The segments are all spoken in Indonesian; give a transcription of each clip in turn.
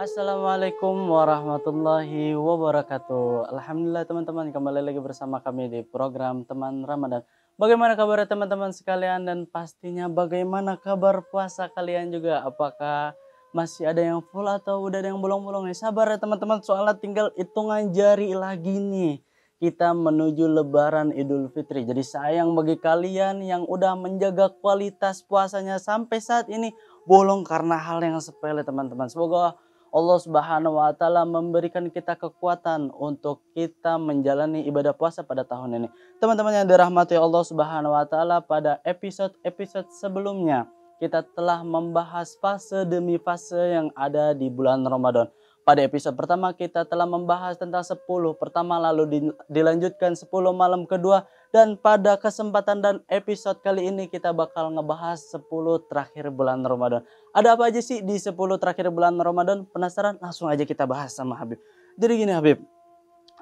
Assalamualaikum warahmatullahi wabarakatuh. Alhamdulillah teman-teman, kembali lagi bersama kami di program Teman Ramadan. Bagaimana kabar teman-teman sekalian, dan pastinya bagaimana kabar puasa kalian juga? Apakah masih ada yang full atau udah ada yang bolong-bolong nih? Sabar ya teman-teman, soalnya tinggal hitungan jari lagi nih. Kita menuju Lebaran Idul Fitri. Jadi sayang bagi kalian yang udah menjaga kualitas puasanya sampai saat ini bolong karena hal yang sepele teman-teman. Semoga Allah Subhanahu wa taala memberikan kita kekuatan untuk kita menjalani ibadah puasa pada tahun ini. Teman-teman yang dirahmati Allah Subhanahu wa taala, pada episode-episode sebelumnya kita telah membahas fase demi fase yang ada di bulan Ramadan. Pada episode pertama kita telah membahas tentang 10 pertama, lalu dilanjutkan 10 malam kedua, dan pada kesempatan dan episode kali ini kita bakal ngebahas 10 terakhir bulan Ramadan. Ada apa aja sih di 10 terakhir bulan Ramadan? Penasaran? Langsung aja kita bahas sama Habib. Jadi gini Habib,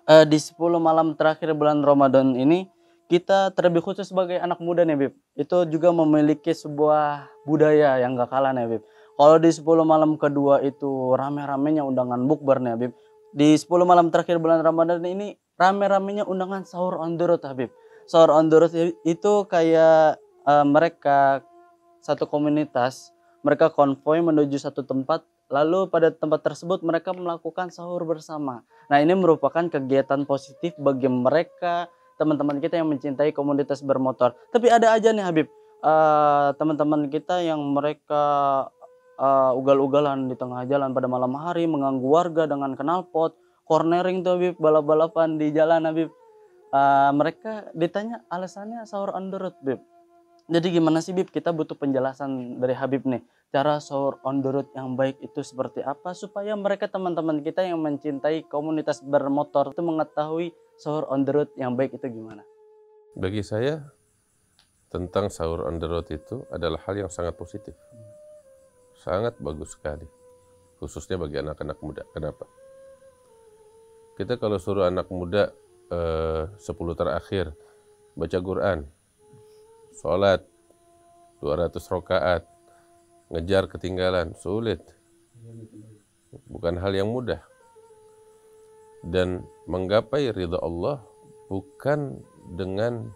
di 10 malam terakhir bulan Ramadan ini kita terlebih khusus sebagai anak muda nih Habib, itu juga memiliki sebuah budaya yang gak kalah nih Habib. Kalau di 10 malam kedua itu rame-ramenya undangan bukber nih Habib. Di 10 malam terakhir bulan Ramadan ini rame-ramenya undangan sahur on the road Habib. Sahur on the road itu kayak mereka satu komunitas, mereka konvoy menuju satu tempat, lalu pada tempat tersebut mereka melakukan sahur bersama. Nah, ini merupakan kegiatan positif bagi mereka, teman-teman kita yang mencintai komunitas bermotor. Tapi ada aja nih Habib, teman-teman kita yang mereka ugal-ugalan di tengah jalan pada malam hari, mengganggu warga dengan knalpot, cornering tuh Habib, balap-balapan di jalan Habib. Mereka ditanya alasannya sahur on the road Habib. Jadi gimana sih Bib, kita butuh penjelasan dari Habib nih, cara sahur on the road yang baik itu seperti apa, supaya mereka teman-teman kita yang mencintai komunitas bermotor itu mengetahui sahur on the road yang baik itu gimana. Bagi saya, tentang sahur on the road itu adalah hal yang sangat positif. Sangat bagus sekali. Khususnya bagi anak-anak muda. Kenapa? Kita kalau suruh anak muda 10 terakhir baca Quran, sholat 200 rakaat, ngejar ketinggalan, sulit. Bukan hal yang mudah. Dan menggapai ridha Allah bukan dengan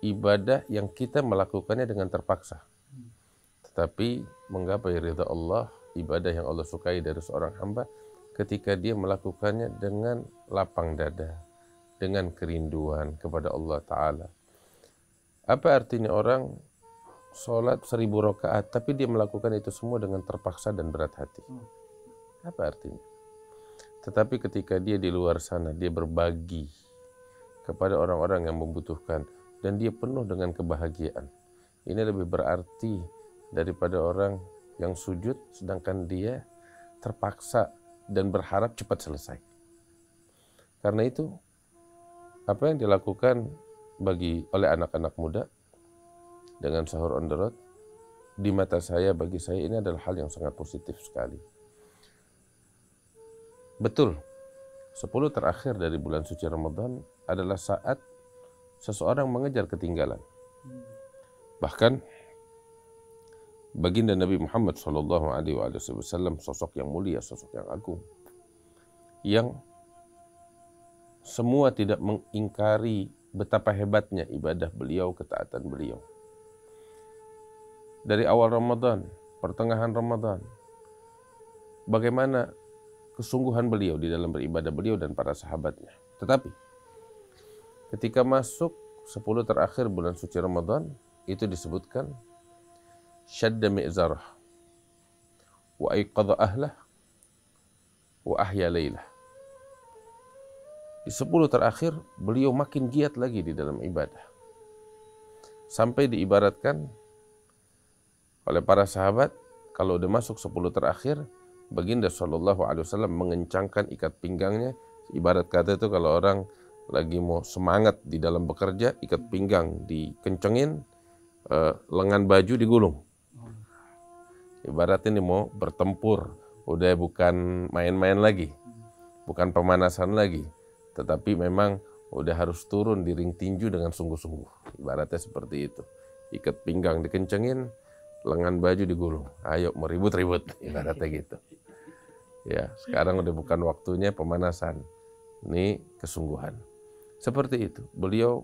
ibadah yang kita melakukannya dengan terpaksa. Tetapi menggapai ridha Allah, ibadah yang Allah sukai dari seorang hamba ketika dia melakukannya dengan lapang dada, dengan kerinduan kepada Allah Ta'ala. Apa artinya orang sholat 1000 rakaat tapi dia melakukan itu semua dengan terpaksa dan berat hati? Apa artinya? Tetapi ketika dia di luar sana, dia berbagi kepada orang-orang yang membutuhkan dan dia penuh dengan kebahagiaan. Ini lebih berarti daripada orang yang sujud sedangkan dia terpaksa dan berharap cepat selesai. Karena itu, apa yang dilakukan oleh anak-anak muda dengan sahur on the road, di mata saya, bagi saya ini adalah hal yang sangat positif sekali. Betul, 10 terakhir dari bulan suci Ramadan adalah saat seseorang mengejar ketinggalan. Bahkan baginda Nabi Muhammad SAW, sosok yang mulia, sosok yang agung, yang semua tidak mengingkari betapa hebatnya ibadah beliau, ketaatan beliau. Dari awal Ramadan, pertengahan Ramadan, bagaimana kesungguhan beliau di dalam beribadah beliau dan para sahabatnya. Tetapi ketika masuk 10 terakhir bulan suci Ramadan, itu disebutkan syadda mi'zarah wa aiqadha ahlah wa ahya laylah. Di 10 terakhir beliau makin giat lagi di dalam ibadah. Sampai diibaratkan oleh para sahabat, kalau udah masuk 10 terakhir, baginda SAW mengencangkan ikat pinggangnya. Ibarat kata itu kalau orang lagi mau semangat di dalam bekerja, ikat pinggang dikencengin, lengan baju digulung. Ibaratnya ini mau bertempur, udah bukan main-main lagi, bukan pemanasan lagi, tetapi memang udah harus turun di ring tinju dengan sungguh-sungguh. Ibaratnya seperti itu. Ikat pinggang dikencengin, lengan baju digulung. Ayo meribut-ribut, ibaratnya gitu. Ya, sekarang udah bukan waktunya pemanasan. Ini kesungguhan. Seperti itu. Beliau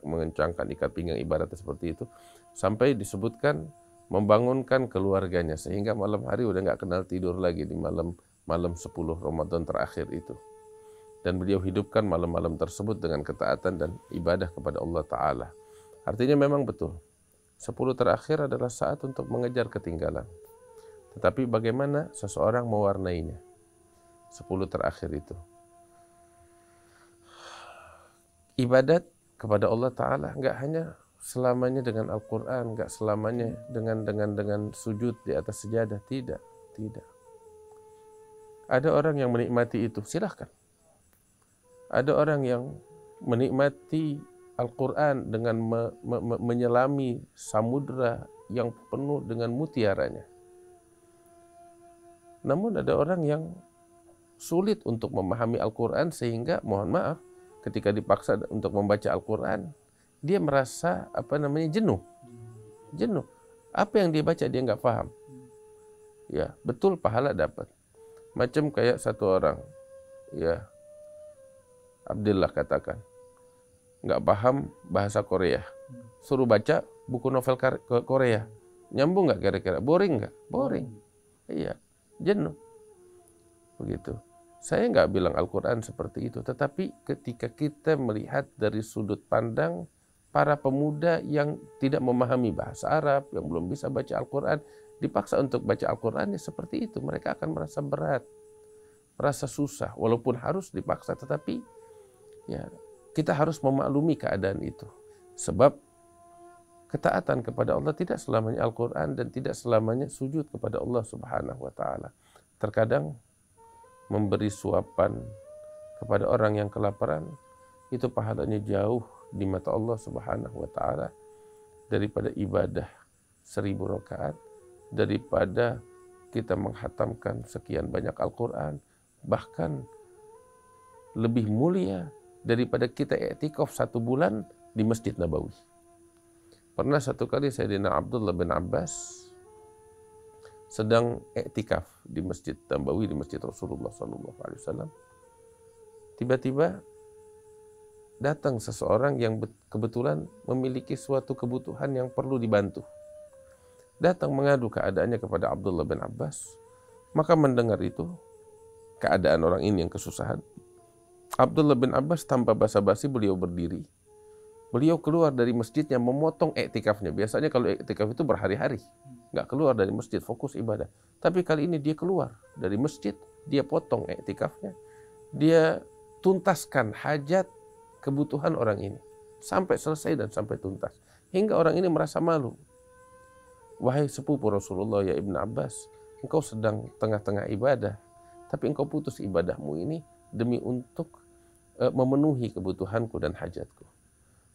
mengencangkan ikat pinggang ibaratnya seperti itu. Sampai disebutkan membangunkan keluarganya. Sehingga malam hari udah nggak kenal tidur lagi di malam 10 Ramadan terakhir itu. Dan beliau hidupkan malam-malam tersebut dengan ketaatan dan ibadah kepada Allah Ta'ala. Artinya memang betul. 10 terakhir adalah saat untuk mengejar ketinggalan. Tetapi bagaimana seseorang mewarnainya? 10 terakhir itu. Ibadat kepada Allah Ta'ala nggak hanya selamanya dengan Al-Quran, nggak selamanya dengan sujud di atas sejadah. Tidak. Ada orang yang menikmati itu, silahkan. Ada orang yang menikmati Al-Quran dengan menyelami samudra yang penuh dengan mutiaranya. Namun ada orang yang sulit untuk memahami Al-Quran sehingga, mohon maaf, ketika dipaksa untuk membaca Al-Quran, dia merasa jenuh. Apa yang dia baca dia nggak paham. Ya, betul pahala dapat. Macam kayak satu orang, ya, Abdullah katakan, nggak paham bahasa Korea, suruh baca buku novel Korea, nyambung nggak kira-kira? Boring nggak? Boring. Iya, jenuh. Begitu. Saya nggak bilang Al-Quran seperti itu, tetapi ketika kita melihat dari sudut pandang para pemuda yang tidak memahami bahasa Arab, yang belum bisa baca Al-Quran, dipaksa untuk baca Al-Quran, ya seperti itu. Mereka akan merasa berat, merasa susah, walaupun harus dipaksa, tetapi ya kita harus memaklumi keadaan itu. Sebab ketaatan kepada Allah tidak selamanya Al-Quran dan tidak selamanya sujud kepada Allah Subhanahu wa Ta'ala. Terkadang memberi suapan kepada orang yang kelaparan, itu pahalanya jauh di mata Allah Subhanahu wa Ta'ala daripada ibadah 1000 rakaat, daripada kita menghatamkan sekian banyak Al-Quran, bahkan lebih mulia daripada kita i'tikaf 1 bulan di Masjid Nabawi. Pernah satu kali Sayyidina Abdullah bin Abbas sedang i'tikaf di Masjid Nabawi, di Masjid Rasulullah SAW. Tiba-tiba datang seseorang yang kebetulan memiliki suatu kebutuhan yang perlu dibantu. Datang mengadu keadaannya kepada Abdullah bin Abbas. Maka mendengar itu, keadaan orang ini yang kesusahan, Abdullah bin Abbas tanpa basa-basi beliau berdiri. Beliau keluar dari masjidnya memotong i'tikafnya. Biasanya kalau i'tikaf itu berhari-hari, nggak keluar dari masjid, fokus ibadah. Tapi kali ini dia keluar dari masjid, dia potong i'tikafnya, dia tuntaskan hajat kebutuhan orang ini sampai selesai dan sampai tuntas. Hingga orang ini merasa malu. Wahai sepupu Rasulullah ya Ibn Abbas, engkau sedang tengah-tengah ibadah, tapi engkau putus ibadahmu ini demi untuk memenuhi kebutuhanku dan hajatku.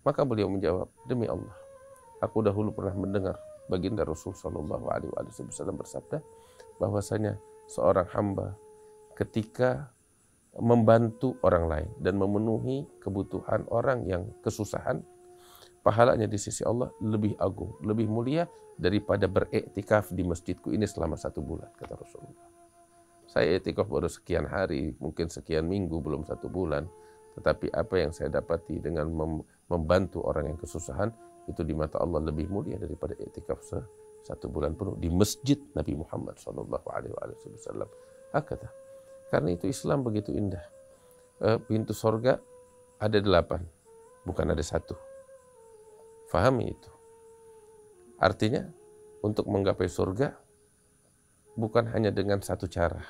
Maka beliau menjawab, demi Allah, aku dahulu pernah mendengar baginda Rasul Shallallahu Alaihi Wasallam bersabda bahwasanya seorang hamba ketika membantu orang lain dan memenuhi kebutuhan orang yang kesusahan, pahalanya di sisi Allah lebih agung, lebih mulia daripada beriktikaf di masjidku ini selama 1 bulan, kata Rasulullah. Saya iktikaf baru sekian hari, mungkin sekian minggu, belum 1 bulan. Tetapi apa yang saya dapati dengan membantu orang yang kesusahan, itu di mata Allah lebih mulia daripada iktikaf 1 bulan penuh di masjid Nabi Muhammad SAW. Hakata. Karena itu Islam begitu indah. Pintu sorga ada 8, bukan ada 1. Fahami itu. Artinya, untuk menggapai surga, bukan hanya dengan 1 cara.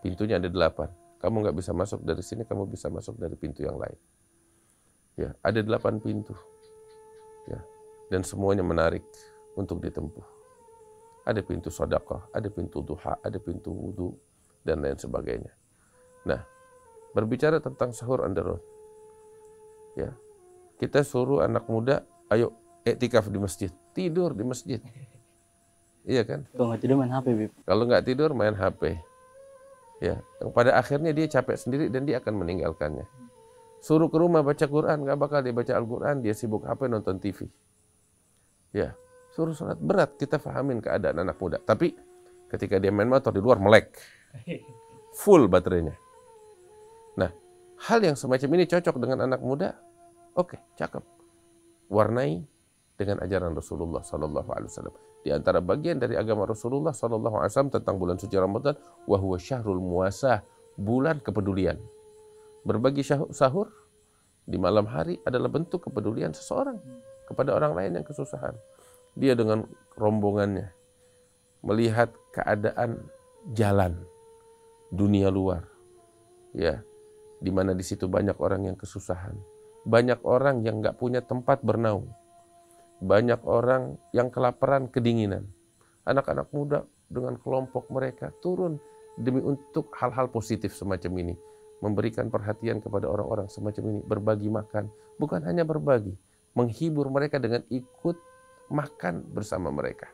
Pintunya ada 8. Kamu nggak bisa masuk dari sini, kamu bisa masuk dari pintu yang lain. Ya, ada 8 pintu. Ya, dan semuanya menarik untuk ditempuh. Ada pintu sedekah, ada pintu duha, ada pintu wudu, dan lain sebagainya. Nah, berbicara tentang sahur on the road. Ya, kita suruh anak muda, ayo iktikaf di masjid, tidur di masjid. Iya kan? Kalau nggak tidur main HP, Bib. Kalau nggak tidur main HP. Ya, yang pada akhirnya dia capek sendiri dan dia akan meninggalkannya. Suruh ke rumah baca Quran, nggak bakal dia baca Al-Quran, dia sibuk HP nonton TV. Ya, suruh sholat berat, kita fahamin keadaan anak muda. Tapi ketika dia main motor di luar melek. Full baterainya. Nah, hal yang semacam ini cocok dengan anak muda. Oke, cakep. Warnai dengan ajaran Rasulullah Sallallahu Alaihi Wasallam. Di antara bagian dari agama Rasulullah Sallallahu Alaihi Wasallam tentang bulan suci Ramadan, wa huwa syahrul muasah, bulan kepedulian. Berbagi sahur di malam hari adalah bentuk kepedulian seseorang kepada orang lain yang kesusahan. Dia dengan rombongannya melihat keadaan jalan dunia luar, ya, di mana di situ banyak orang yang kesusahan, banyak orang yang nggak punya tempat bernaung, banyak orang yang kelaparan, kedinginan. Anak-anak muda dengan kelompok mereka turun demi untuk hal-hal positif semacam ini, memberikan perhatian kepada orang-orang semacam ini, berbagi makan, bukan hanya berbagi, menghibur mereka dengan ikut makan bersama mereka.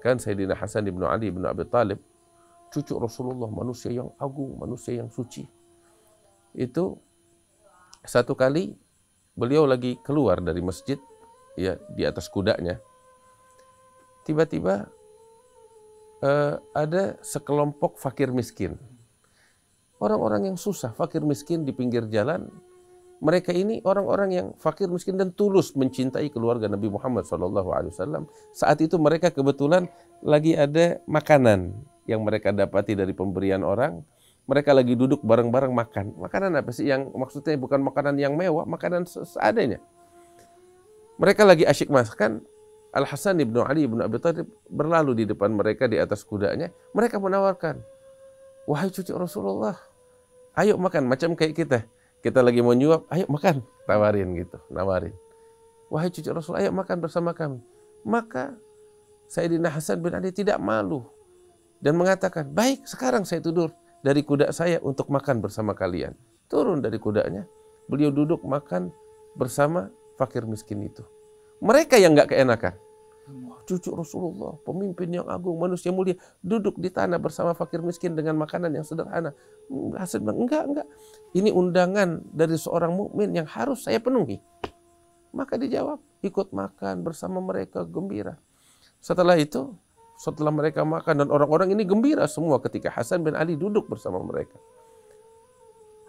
Kan Sayyidina Hasan ibn Ali ibn Abi Talib, cucu Rasulullah, manusia yang agung, manusia yang suci. Itu satu kali beliau lagi keluar dari masjid, ya, di atas kudanya. Tiba-tiba ada sekelompok fakir miskin. Orang-orang yang susah, fakir miskin di pinggir jalan. Mereka ini orang-orang yang fakir miskin dan tulus mencintai keluarga Nabi Muhammad SAW. Saat itu mereka kebetulan lagi ada makanan yang mereka dapati dari pemberian orang. Mereka lagi duduk bareng-bareng makan. Makanan apa sih? Yang maksudnya bukan makanan yang mewah, makanan seadanya. Mereka lagi asyik makan. Al-Hasan ibn Ali ibn Abi Thalib berlalu di depan mereka di atas kudanya. Mereka menawarkan, wahai cucu Rasulullah, ayo makan, macam kayak kita. Kita lagi mau nyuap, ayo makan, tawarin gitu, nawarin. Wahai cucu Rasul, ayo makan bersama kami. Maka Sayyidina Hasan bin Ali tidak malu dan mengatakan, baik, sekarang saya tidur dari kuda saya untuk makan bersama kalian. Turun dari kudanya, beliau duduk makan bersama fakir miskin itu. Mereka yang nggak keenakan. Cucu Rasulullah, pemimpin yang agung, manusia mulia, duduk di tanah bersama fakir miskin dengan makanan yang sederhana. Hasan bilang, enggak. Ini undangan dari seorang mukmin yang harus saya penuhi. Maka dijawab, ikut makan bersama mereka, gembira. Setelah itu, setelah mereka makan dan orang-orang ini gembira semua ketika Hasan bin Ali duduk bersama mereka.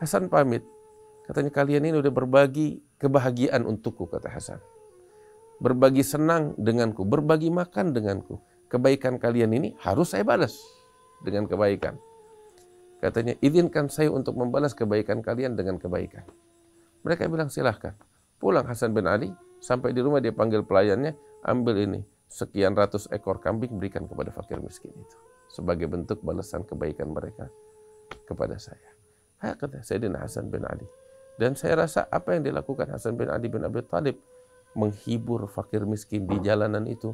Hasan pamit. Katanya, kalian ini udah berbagi kebahagiaan untukku, kata Hasan. Berbagi senang denganku, berbagi makan denganku. Kebaikan kalian ini harus saya balas dengan kebaikan. Katanya, izinkan saya untuk membalas kebaikan kalian dengan kebaikan. Mereka bilang, silahkan. Pulang Hasan bin Ali, sampai di rumah dia panggil pelayannya, ambil ini, sekian ratus ekor kambing, berikan kepada fakir miskin itu. Sebagai bentuk balasan kebaikan mereka kepada saya. Kata Sayyidina Hasan bin Ali. Dan saya rasa apa yang dilakukan Hasan bin Ali bin Abi Thalib, menghibur fakir miskin di jalanan itu,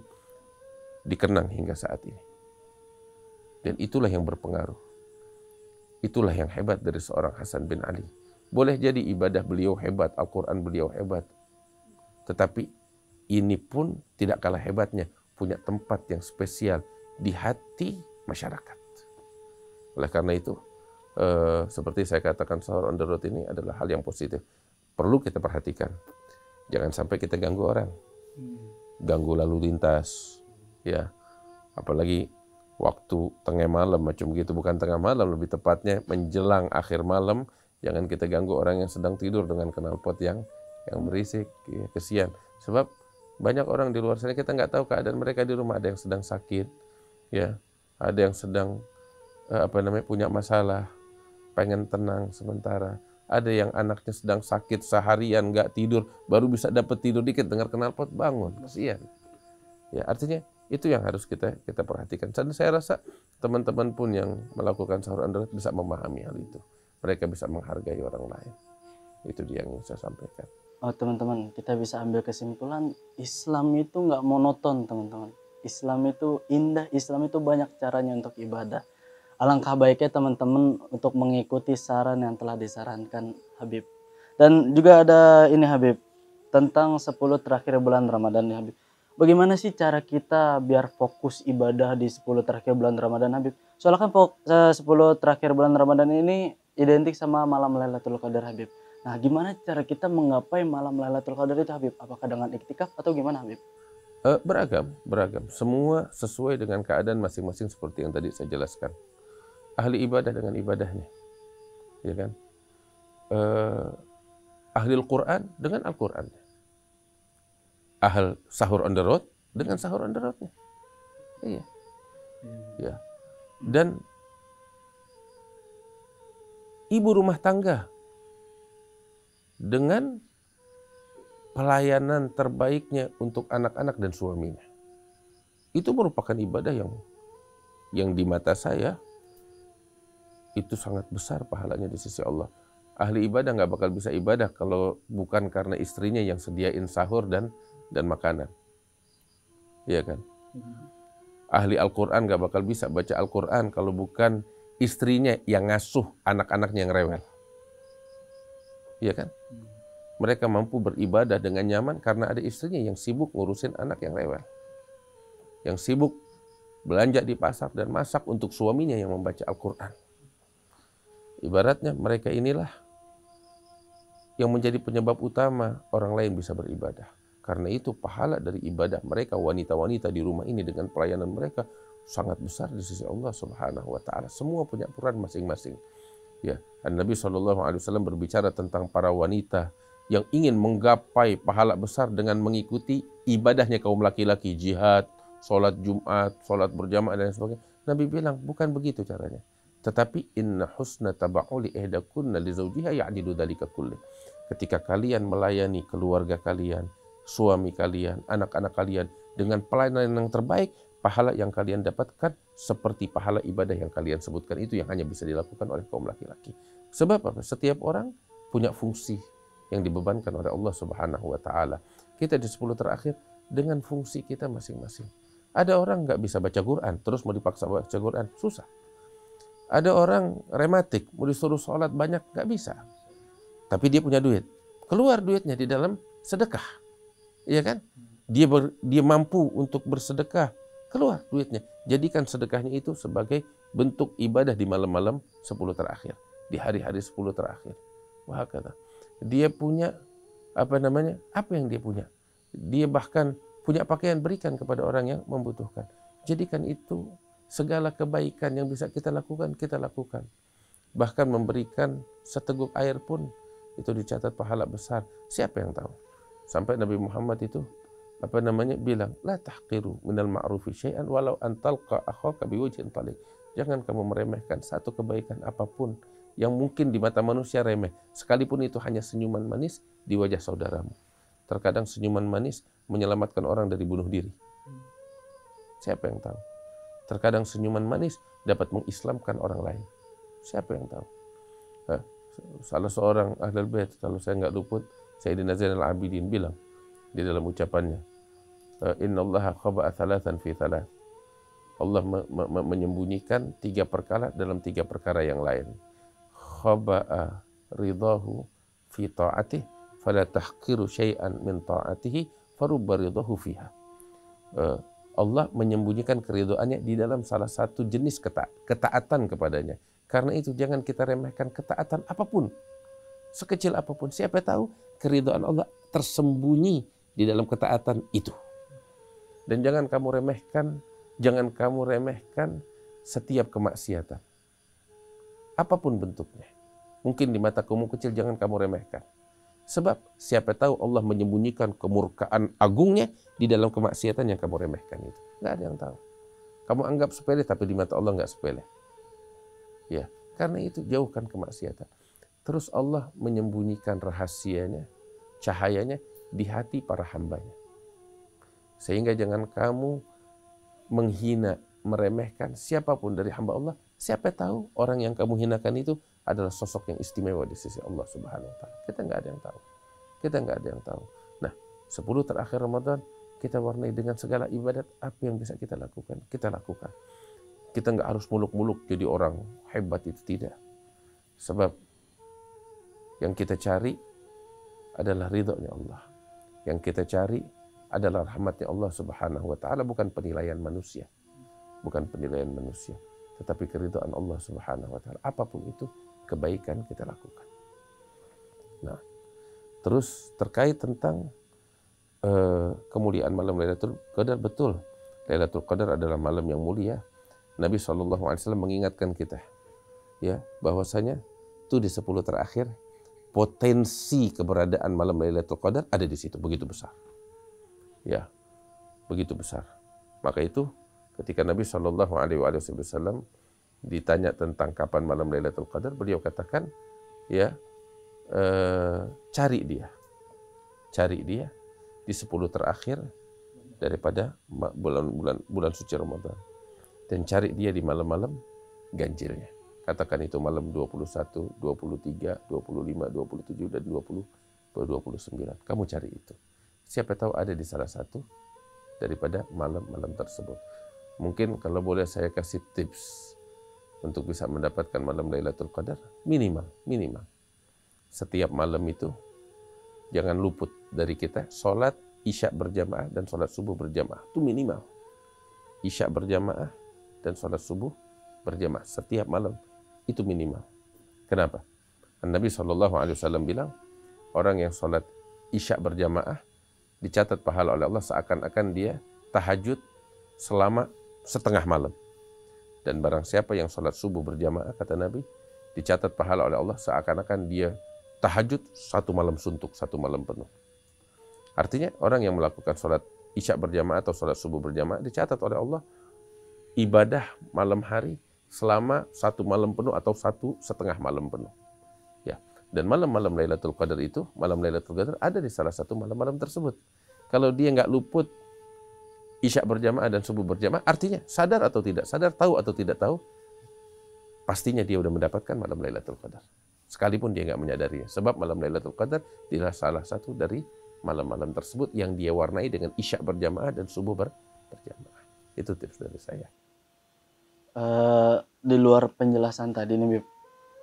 dikenang hingga saat ini. Dan itulah yang berpengaruh. Itulah yang hebat dari seorang Hasan bin Ali. Boleh jadi ibadah beliau hebat, Al-Quran beliau hebat. Tetapi ini pun tidak kalah hebatnya, punya tempat yang spesial di hati masyarakat. Oleh karena itu, seperti saya katakan, sahur on the road ini adalah hal yang positif. Perlu kita perhatikan. Jangan sampai kita ganggu orang, ganggu lalu lintas, ya. Apalagi waktu tengah malam macam gitu, bukan tengah malam, lebih tepatnya menjelang akhir malam. Jangan kita ganggu orang yang sedang tidur dengan knalpot yang berisik, ya, kesian. Sebab banyak orang di luar sana kita nggak tahu keadaan mereka di rumah. Ada yang sedang sakit, ya, ada yang sedang punya masalah, pengen tenang sementara. Ada yang anaknya sedang sakit seharian nggak tidur, baru bisa dapat tidur dikit dengar knalpot bangun, kasihan. Ya, artinya itu yang harus kita perhatikan. Dan saya rasa teman-teman pun yang melakukan sahur on the road bisa memahami hal itu. Mereka bisa menghargai orang lain. Itu dia yang saya sampaikan. Oh teman-teman, kita bisa ambil kesimpulan, Islam itu nggak monoton teman-teman. Islam itu indah, Islam itu banyak caranya untuk ibadah. Alangkah baiknya teman-teman untuk mengikuti saran yang telah disarankan Habib. Dan juga ada ini Habib, tentang 10 terakhir bulan Ramadan ya Habib. Bagaimana sih cara kita biar fokus ibadah di 10 terakhir bulan Ramadan Habib? Soalnya kan 10 terakhir bulan Ramadan ini identik sama malam Lailatul Qadar Habib. Nah gimana cara kita menggapai malam Lailatul Qadar itu Habib? Apakah dengan iktikaf atau gimana Habib? Beragam. Semua sesuai dengan keadaan masing-masing seperti yang tadi saya jelaskan. ahli ibadah dengan ibadahnya, ya kan? Ahli Al-Quran dengan Al-Qurannya, ahli sahur on the road dengan sahur on the roadnya, iya, ya. Dan ibu rumah tangga dengan pelayanan terbaiknya untuk anak-anak dan suaminya. Itu merupakan ibadah yang di mata saya itu sangat besar pahalanya di sisi Allah. Ahli ibadah nggak bakal bisa ibadah kalau bukan karena istrinya yang sediain sahur dan makanan. Iya kan? Ahli Al-Quran nggak bakal bisa baca Al-Quran kalau bukan istrinya yang ngasuh anak-anaknya yang rewel. Iya kan? Mereka mampu beribadah dengan nyaman karena ada istrinya yang sibuk ngurusin anak yang rewel. Yang sibuk belanja di pasar dan masak untuk suaminya yang membaca Al-Quran. Ibaratnya mereka inilah yang menjadi penyebab utama orang lain bisa beribadah. Karena itu pahala dari ibadah mereka, wanita-wanita di rumah ini dengan pelayanan mereka sangat besar di sisi Allah Subhanahu wa Ta'ala. Semua punya peran masing-masing. Ya, Nabi SAW berbicara tentang para wanita yang ingin menggapai pahala besar dengan mengikuti ibadahnya kaum laki-laki, jihad, sholat Jumat, sholat berjamaah dan sebagainya. Nabi bilang bukan begitu caranya. Tetapi inna husna taba'uli ihdakunna li zawjiha ya'dilu dzalika kulli. Ketika kalian melayani keluarga kalian, suami kalian, anak-anak kalian dengan pelayanan yang terbaik, pahala yang kalian dapatkan seperti pahala ibadah yang kalian sebutkan itu yang hanya bisa dilakukan oleh kaum laki-laki. Sebab apa? Setiap orang punya fungsi yang dibebankan oleh Allah Subhanahu wa Ta'ala. Kita di 10 terakhir dengan fungsi kita masing-masing. Ada orang nggak bisa baca Quran, terus mau dipaksa baca Quran, susah. Ada orang rematik, mau disuruh sholat banyak, nggak bisa. Tapi dia punya duit. Keluar duitnya di dalam sedekah. Iya kan? Dia mampu untuk bersedekah. Keluar duitnya. Jadikan sedekahnya itu sebagai bentuk ibadah di malam-malam 10 terakhir. Di hari-hari 10 terakhir. Wah kata. Dia punya, apa yang dia punya? Dia bahkan punya pakaian, berikan kepada orang yang membutuhkan. Jadikan itu segala kebaikan yang bisa kita lakukan, kita lakukan. Bahkan memberikan seteguk air pun itu dicatat pahala besar. Siapa yang tahu? Sampai Nabi Muhammad itu bilang, la tahqiru minal ma'rufi syai'an walau an talqa akhaka biwajhin taliq. Jangan kamu meremehkan satu kebaikan apapun yang mungkin di mata manusia remeh, sekalipun itu hanya senyuman manis di wajah saudaramu. Terkadang senyuman manis menyelamatkan orang dari bunuh diri. Siapa yang tahu? Terkadang senyuman manis dapat mengislamkan orang lain. Siapa yang tahu? Salah seorang Ahlul Bait, kalau saya nggak luput, Sayyidina Zainal Abidin bilang di dalam ucapannya, Inna Allah khaba'a thalathan fi thalath. Allah menyembunyikan 3 perkara dalam 3 perkara yang lain. Khaba'a ridahu fi ta'atih, fala tahqiru syai'an min ta'atihi, farubba ridahu fiha. Allah menyembunyikan keridhaannya di dalam salah satu jenis ketaatan kepadanya. Karena itu jangan kita remehkan ketaatan apapun, sekecil apapun. Siapa tahu keridhaan Allah tersembunyi di dalam ketaatan itu. Dan jangan kamu remehkan setiap kemaksiatan, apapun bentuknya. Mungkin di mata kamu kecil, jangan kamu remehkan. Sebab siapa tahu Allah menyembunyikan kemurkaan agungnya di dalam kemaksiatan yang kamu remehkan itu. Nggak ada yang tahu. Kamu anggap sepele, tapi di mata Allah nggak sepele. Ya, karena itu jauhkan kemaksiatan. Terus Allah menyembunyikan rahasianya, cahayanya di hati para hambanya. Sehingga jangan kamu menghina, meremehkan siapapun dari hamba Allah. Siapa tahu orang yang kamu hinakan itu adalah sosok yang istimewa di sisi Allah Subhanahu wa Ta'ala. Kita nggak ada yang tahu. Kita nggak ada yang tahu. Nah, 10 terakhir Ramadan kita warnai dengan segala ibadat. Apa yang bisa kita lakukan? Kita lakukan. Kita nggak harus muluk-muluk jadi orang hebat, itu tidak. Sebab yang kita cari adalah ridhonya Allah. Yang kita cari adalah rahmatnya Allah Subhanahu wa Ta'ala, bukan penilaian manusia. Bukan penilaian manusia, tetapi keridhaan Allah Subhanahu wa Ta'ala. Apapun itu kebaikan kita lakukan. Nah, terus terkait tentang kemuliaan malam Lailatul Qadar, betul. Lailatul Qadar adalah malam yang mulia. Nabi SAW mengingatkan kita ya, bahwasanya itu di 10 terakhir potensi keberadaan malam Lailatul Qadar ada di situ, begitu besar. Ya, begitu besar. Maka itu ketika Nabi Shallallahu Alaihi Wasallam ditanya tentang kapan malam Lailatul Qadar, beliau katakan, ya, cari dia di 10 terakhir daripada bulan suci Ramadan, dan cari dia di malam-malam ganjilnya. Katakan itu malam 21, 23, 25, 27, dan 20, 29. Kamu cari itu. Siapa tahu ada di salah satu daripada malam-malam tersebut. Mungkin kalau boleh saya kasih tips untuk bisa mendapatkan malam Lailatul Qadar, minimal. Setiap malam itu jangan luput dari kita sholat Isya berjamaah dan sholat subuh berjamaah. Itu minimal. Isya berjamaah dan sholat subuh berjamaah setiap malam. Itu minimal. Kenapa? Nabi SAW bilang, orang yang sholat Isya berjamaah dicatat pahala oleh Allah seakan-akan dia tahajud selama setengah malam. Dan barang siapa yang sholat subuh berjamaah, kata Nabi, dicatat pahala oleh Allah seakan-akan dia tahajud satu malam suntuk, satu malam penuh. Artinya orang yang melakukan sholat Isya berjamaah atau sholat subuh berjamaah dicatat oleh Allah ibadah malam hari selama satu malam penuh atau satu setengah malam penuh. Ya. Dan malam-malam Lailatul Qadar itu, malam Lailatul Qadar ada di salah satu malam-malam tersebut. Kalau dia nggak luput Isya berjamaah dan subuh berjamaah, artinya sadar atau tidak sadar, tahu atau tidak tahu, pastinya dia udah mendapatkan malam Lailatul Qadar. Sekalipun dia nggak menyadarinya. Sebab malam Lailatul Qadar adalah salah satu dari malam-malam tersebut yang dia warnai dengan Isya berjamaah dan subuh berjamaah. Itu tips dari saya. Di luar penjelasan tadi nih Bib,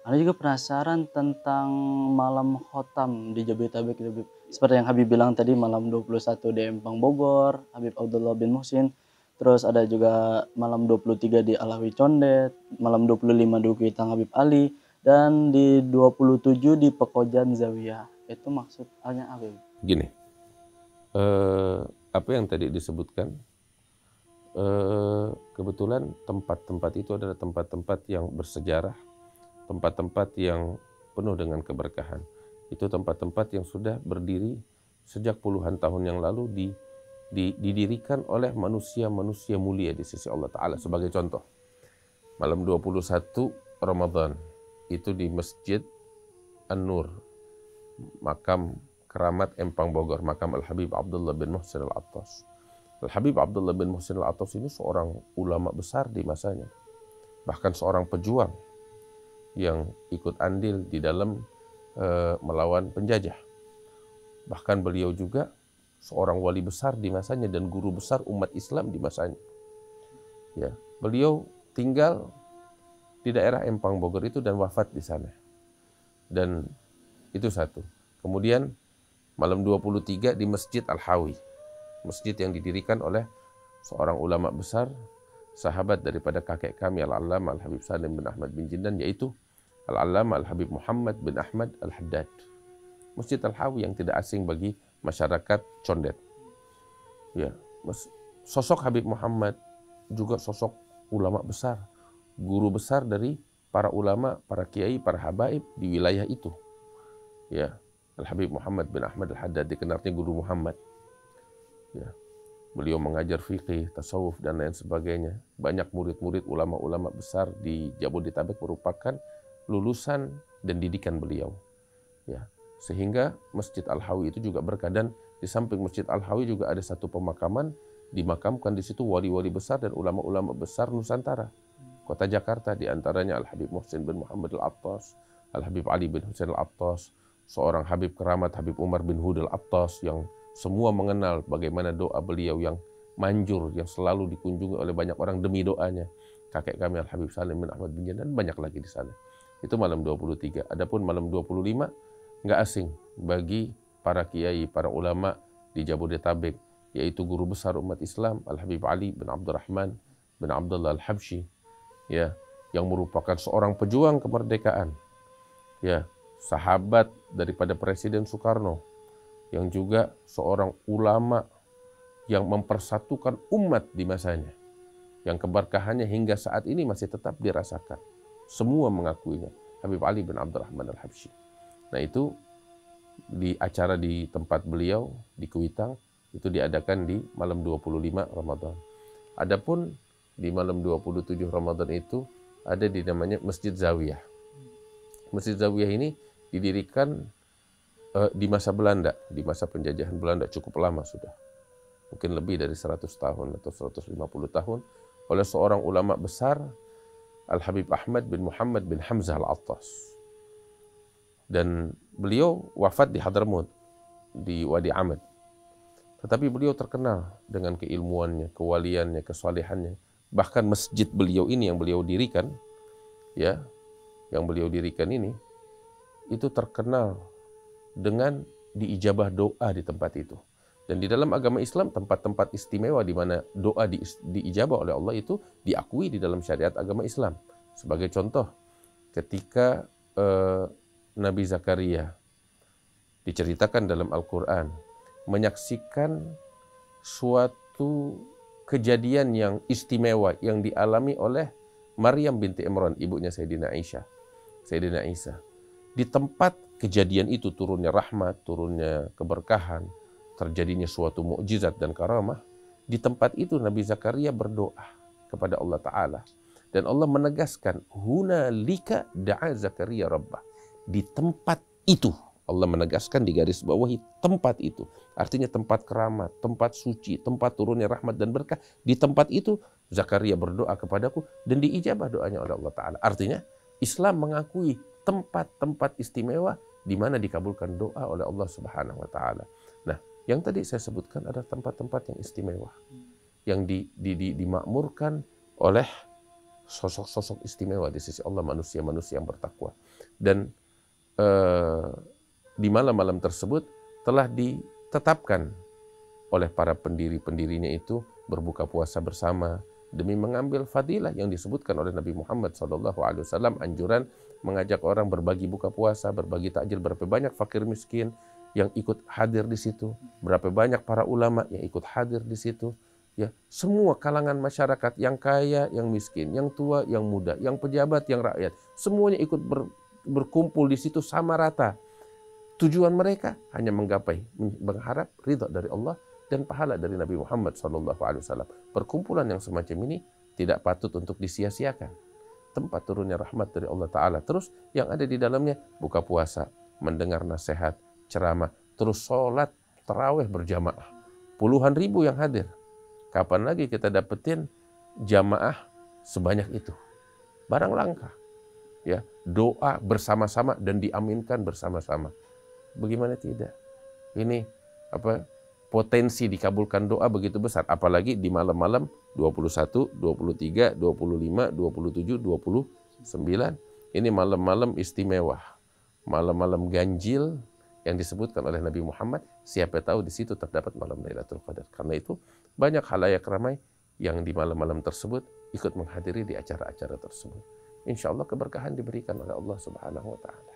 Anda juga penasaran tentang malam khotam di Jabodetabek gitu Bib. Seperti yang Habib bilang tadi, malam 21 di Empang Bogor, Habib Abdullah bin Muhsin. Terus ada juga malam 23 di Alawi Condet, malam 25 di Kuitang Habib Ali, dan di 27 di Pekojan Zawiyah. Itu maksudnya apa Bib? Gini, apa yang tadi disebutkan, kebetulan tempat-tempat itu adalah tempat-tempat yang bersejarah, tempat-tempat yang penuh dengan keberkahan. Itu tempat-tempat yang sudah berdiri sejak puluhan tahun yang lalu didirikan oleh manusia-manusia mulia di sisi Allah Ta'ala. Sebagai contoh, malam 21 Ramadan itu di Masjid An-Nur, makam keramat Empang Bogor, makam Al-Habib Abdullah bin Muhsin Al-Attas. Al-Habib Abdullah bin Muhsin Al-Attas ini seorang ulama besar di masanya, bahkan seorang pejuang yang ikut andil di dalam melawan penjajah. Bahkan beliau juga seorang wali besar di masanya dan guru besar umat Islam di masanya. Ya, beliau tinggal di daerah Empang Bogor itu dan wafat di sana. Dan itu satu. Kemudian malam 23 di Masjid Al-Hawi, masjid yang didirikan oleh seorang ulama besar, sahabat daripada kakek kami Al-Allamah Al-Habib Salim bin Ahmad bin Jindan, yaitu Al-Allamah Al-Habib Muhammad bin Ahmad Al-Haddad. Masjid Al-Hawi yang tidak asing bagi masyarakat Condet. Ya, sosok Habib Muhammad juga sosok ulama besar, guru besar dari para ulama, para kiai, para habaib di wilayah itu. Ya, Al-Habib Muhammad bin Ahmad Al-Haddad dikenalnya Guru Muhammad. Ya, beliau mengajar fikih, tasawuf, dan lain sebagainya. Banyak murid-murid ulama-ulama besar di Jabodetabek merupakan lulusan dan didikan beliau. Ya, sehingga Masjid Al-Hawi itu juga berkah, dan di samping Masjid Al-Hawi juga ada satu pemakaman, dimakamkan di situ wali-wali besar dan ulama-ulama besar Nusantara, kota Jakarta, diantaranya Al-Habib Muhsin bin Muhammad Al-Attas, Al-Habib Ali bin Husain Al-Attas, seorang Habib keramat Habib Umar bin Hud Al-Attas, yang semua mengenal bagaimana doa beliau yang manjur, yang selalu dikunjungi oleh banyak orang demi doanya. Kakek kami Al-Habib Salim bin Ahmad bin Jindan, banyak lagi di sana. Itu malam 23. Adapun malam 25 nggak asing bagi para kiai, para ulama di Jabodetabek, yaitu guru besar umat Islam Al-Habib Ali bin Abdurrahman bin Abdullah Al-Habsyi, ya, yang merupakan seorang pejuang kemerdekaan, ya, sahabat daripada Presiden Soekarno, yang juga seorang ulama yang mempersatukan umat di masanya, yang keberkahannya hingga saat ini masih tetap dirasakan. semua mengakuinya. Habib Ali bin Abdurrahman Al-Habsyi. Nah itu di acara di tempat beliau di Kuitang itu diadakan di malam 25 Ramadan. Adapun di malam 27 Ramadan itu ada di namanya Masjid Zawiyah. Masjid Zawiyah ini didirikan di masa Belanda, di masa penjajahan Belanda, cukup lama sudah. Mungkin lebih dari 100 tahun atau 150 tahun oleh seorang ulama besar, Al-Habib Ahmad bin Muhammad bin Hamzah Al-Attas. Dan beliau wafat di Hadramaut, di Wadi Ahmad. Tetapi beliau terkenal dengan keilmuannya, kewaliannya, kesalehannya. Bahkan masjid beliau ini yang beliau dirikan, ya, yang beliau dirikan ini, itu terkenal dengan diijabah doa di tempat itu. Dan di dalam agama Islam, tempat-tempat istimewa di mana doa diijabah oleh Allah itu diakui di dalam syariat agama Islam. Sebagai contoh, ketika Nabi Zakaria diceritakan dalam Al-Quran, menyaksikan suatu kejadian yang istimewa yang dialami oleh Maryam binti Imran, ibunya Sayyidina Aisyah, Sayyidina Isa. Di tempat kejadian itu turunnya rahmat, turunnya keberkahan, terjadinya suatu mukjizat dan karamah. Di tempat itu Nabi Zakaria berdoa kepada Allah Ta'ala. Dan Allah menegaskan, hunalika da'a Zakaria rabbah. Di tempat itu, Allah menegaskan di garis bawahi tempat itu. Artinya tempat keramat, tempat suci, tempat turunnya rahmat dan berkah. Di tempat itu Zakaria berdoa kepadaku dan diijabah doanya oleh Allah Ta'ala. Artinya Islam mengakui tempat-tempat istimewa di mana dikabulkan doa oleh Allah Subhanahu wa Ta'ala. Nah, yang tadi saya sebutkan adalah tempat-tempat yang istimewa, yang dimakmurkan oleh sosok-sosok istimewa di sisi Allah, manusia-manusia yang bertakwa. Dan di malam-malam tersebut telah ditetapkan oleh para pendiri-pendirinya itu berbuka puasa bersama demi mengambil fadilah yang disebutkan oleh Nabi Muhammad SAW, anjuran mengajak orang berbagi buka puasa, berbagi takjil. Berapa banyak fakir miskin yang ikut hadir di situ, berapa banyak para ulama yang ikut hadir di situ, ya, semua kalangan masyarakat, yang kaya, yang miskin, yang tua, yang muda, yang pejabat, yang rakyat, semuanya ikut berkumpul di situ sama rata. Tujuan mereka hanya mengharap ridha dari Allah dan pahala dari Nabi Muhammad SAW. Perkumpulan yang semacam ini tidak patut untuk disia-siakan. Tempat turunnya rahmat dari Allah Ta'ala. Terus yang ada di dalamnya buka puasa, mendengar nasihat, ceramah, terus sholat tarawih berjamaah. Puluhan ribu yang hadir. Kapan lagi kita dapetin jamaah sebanyak itu? Barang langka. Ya, doa bersama-sama dan diaminkan bersama-sama. Bagaimana tidak? Ini potensi dikabulkan doa begitu besar, apalagi di malam-malam 21, 23, 25, 27, 29. Ini malam-malam istimewa, malam-malam ganjil yang disebutkan oleh Nabi Muhammad. Siapa tahu di situ terdapat malam Lailatul Qadar. Karena itu banyak khalayak ramai yang di malam-malam tersebut ikut menghadiri di acara-acara tersebut. Insya Allah keberkahan diberikan oleh Allah Subhanahu wa Ta'ala.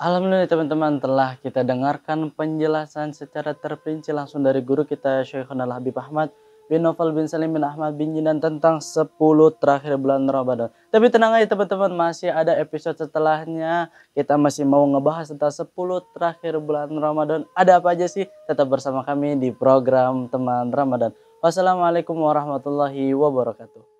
Alhamdulillah teman-teman, telah kita dengarkan penjelasan secara terperinci langsung dari guru kita Syekhuna Habib Ahmad bin Naufal bin Salim bin Ahmad bin Jinan tentang 10 terakhir bulan Ramadan. Tapi tenang aja teman-teman, masih ada episode setelahnya. Kita masih mau ngebahas tentang 10 terakhir bulan Ramadan. Ada apa aja sih? Tetap bersama kami di program Teman Ramadan. Wassalamualaikum warahmatullahi wabarakatuh.